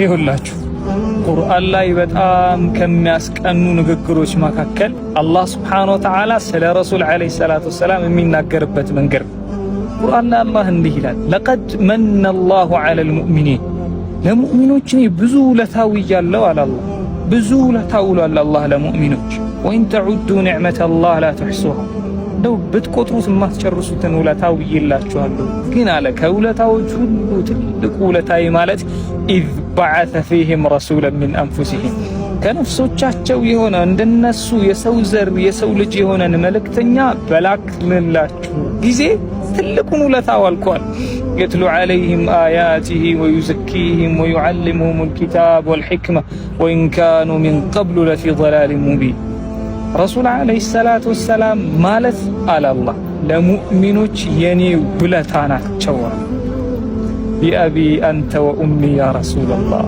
ይሁላችሁ ቁርአን ላይ በጣም ከሚያስቀኑ ንግግሮች መካከል አላህ ሱብሓነሁ ወተዓላ ስለ ረሱል ዓለይሂ ሰላቱ ወሰላም የሚናገርበት መንገድ ቁርአን ላይ አላህ እንዲህ ይላል፣ ለቀድ መነ አላሁ ዐለል ሙእሚኒን ለሙእሚኖች ብዙ ውለታ ውያለሁ አለ አላህ። ብዙ ውለታ ውሏል አላህ ለሙእሚኖች። ወኢን ተዑዱ ኒዕመተላህ ላ ትሕሱሃ እንደው ብትቆጥሩት የማትጨርሱትን ውለታ ውዬላችኋለሁ። ግን አለ ከውለታዎች ሁሉ ትልቁ ውለታዬ ማለት ኢዝ በዐሰ ፊህም ረሱለን ሚን አንፉሲሂም ከነፍሶቻቸው የሆነ እንደነሱ የሰው ዘር የሰው ልጅ የሆነን መልእክተኛ በላክንላችሁ ጊዜ ትልቁን ውለታ ዋልኳል። የትሉ ዐለይሂም አያቲሂ ወዩዘኪሂም ወዩዐልሙሁሙል ኪታብ ወልሒክማ ወኢን ካኑ ሚን ቀብሉ ለፊ ضላሊን ሙቢን። ረሱል ዓለይሂ ሰላቱ ወሰላም ማለት አላህ ለሙእሚኖች የኔ ውለታ ናቸው። ቢአቢ አንተ ወኡሚ ያ ረሱለላህ